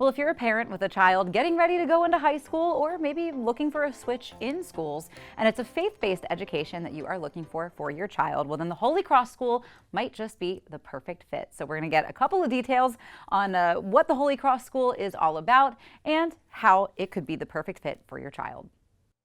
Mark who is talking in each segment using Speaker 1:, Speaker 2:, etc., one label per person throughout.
Speaker 1: Well, if you're a parent with a child getting ready to go into high school or maybe looking for a switch in schools, and it's a faith-based education that you are looking for your child, well, then the Holy Cross School might just be the perfect fit. So we're going to get a couple of details on what the Holy Cross School is all about and how it could be the perfect fit for your child.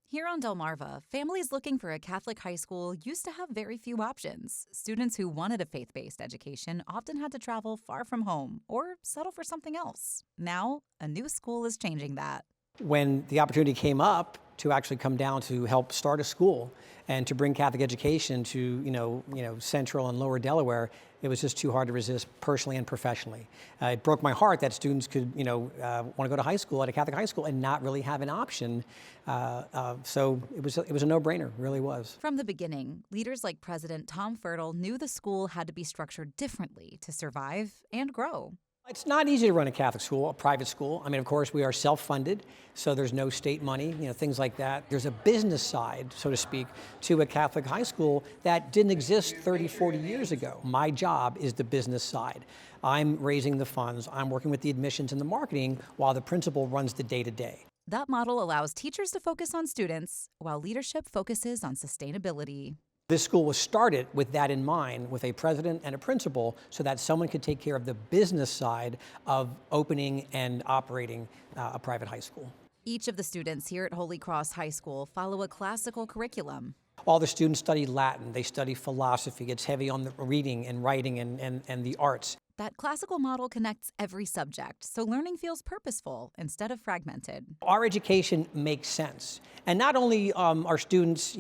Speaker 2: Here on Delmarva, families looking for a Catholic high school used to have very few options. Students who wanted a faith-based education often had to travel far from home or settle for something else. Now, a new school is changing that.
Speaker 3: When the opportunity came up to actually come down to help start a school and to bring Catholic education to central and lower Delaware, it was just too hard to resist personally and professionally. It broke my heart that students could want to go to high school at a Catholic high school and not really have an option. So it was a no-brainer, really was.
Speaker 2: From the beginning, leaders like President Tom Fertile knew the school had to be structured differently to survive and grow.
Speaker 3: It's not easy to run a Catholic school, a private school. I mean, of course, we are self-funded, so there's no state money, things like that. There's a business side, so to speak, to a Catholic high school that didn't exist 30, 40 years ago. My job is the business side. I'm raising the funds, I'm working with the admissions and the marketing, while the principal runs the day-to-day.
Speaker 2: That model allows teachers to focus on students, while leadership focuses on sustainability.
Speaker 3: This school was started with that in mind, with a president and a principal, so that someone could take care of the business side of opening and operating a private high school.
Speaker 2: Each of the students here at Holy Cross High School follow a classical curriculum.
Speaker 3: All the students study Latin, they study philosophy, it's heavy on the reading and writing and the arts.
Speaker 2: That classical model connects every subject, so learning feels purposeful instead of fragmented.
Speaker 3: Our education makes sense. And not only are students,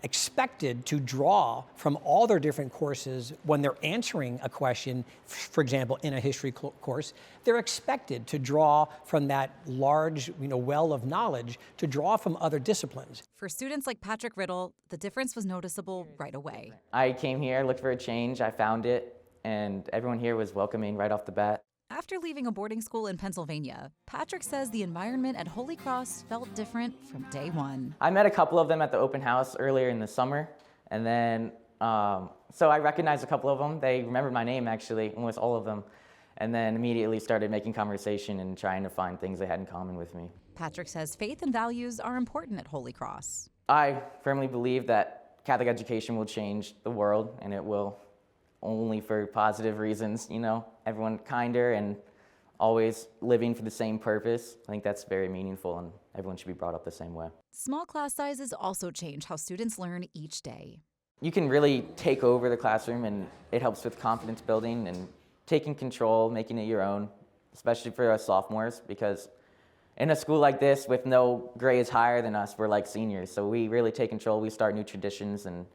Speaker 3: expected to draw from all their different courses when they're answering a question, for example, in a history course, they're expected to draw from that large, well of knowledge, to draw from other disciplines.
Speaker 2: For students like Patrick Riddle, the difference was noticeable right away.
Speaker 4: I came here, looked for a change, I found it, and everyone here was welcoming right off the bat.
Speaker 2: After leaving a boarding school in Pennsylvania, Patrick says the environment at Holy Cross felt different from day one.
Speaker 4: I met a couple of them at the open house earlier in the summer, and then, so I recognized a couple of them. They remembered my name, actually, almost all of them, and then immediately started making conversation and trying to find things they had in common with me.
Speaker 2: Patrick says faith and values are important at Holy Cross.
Speaker 4: I firmly believe that Catholic education will change the world, and it will only for positive reasons, everyone kinder and always living for the same purpose. I think that's very meaningful, and everyone should be brought up the same way.
Speaker 2: Small class sizes also change how students learn each day.
Speaker 4: You can really take over the classroom, and it helps with confidence building and taking control, making it your own, especially for us sophomores, because in a school like this with no grades higher than us, we're like seniors, so we really take control. We start new traditions and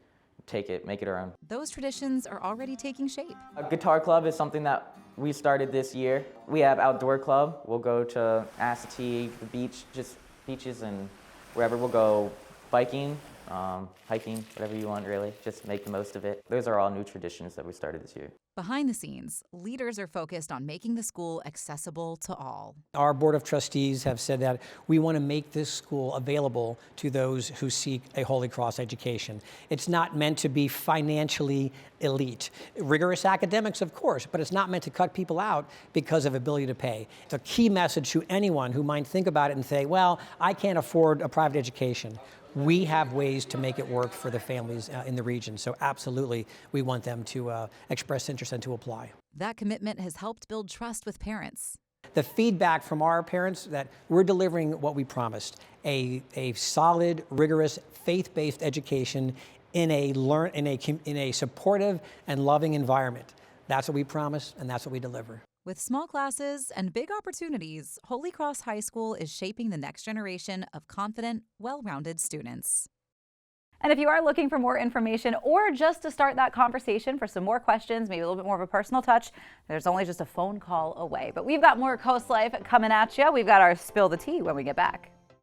Speaker 4: make it our own.
Speaker 2: Those traditions are already taking shape.
Speaker 4: A guitar club is something that we started this year. We have outdoor club. We'll go to Assateague, the beach, just beaches and wherever. We'll go biking, hiking, whatever you want really. Just make the most of it. Those are all new traditions that we started this year.
Speaker 2: Behind the scenes, leaders are focused on making the school accessible to all.
Speaker 3: Our Board of Trustees have said that we want to make this school available to those who seek a Holy Cross education. It's not meant to be financially elite. Rigorous academics, of course, but it's not meant to cut people out because of ability to pay. It's a key message to anyone who might think about it and say, well, I can't afford a private education. We have ways to make it work for the families in the region. So absolutely, we want them to express interest and to apply.
Speaker 2: That commitment has helped build trust with parents.
Speaker 3: The feedback from our parents that we're delivering what we promised, a solid, rigorous, faith-based education in a supportive and loving environment. That's what we promise, and that's what we deliver.
Speaker 2: With small classes and big opportunities, Holy Cross High School is shaping the next generation of confident, well-rounded students.
Speaker 1: And if you are looking for more information or just to start that conversation for some more questions, maybe a little bit more of a personal touch, there's only just a phone call away. But we've got more Coast Life coming at you. We've got our Spill the Tea when we get back.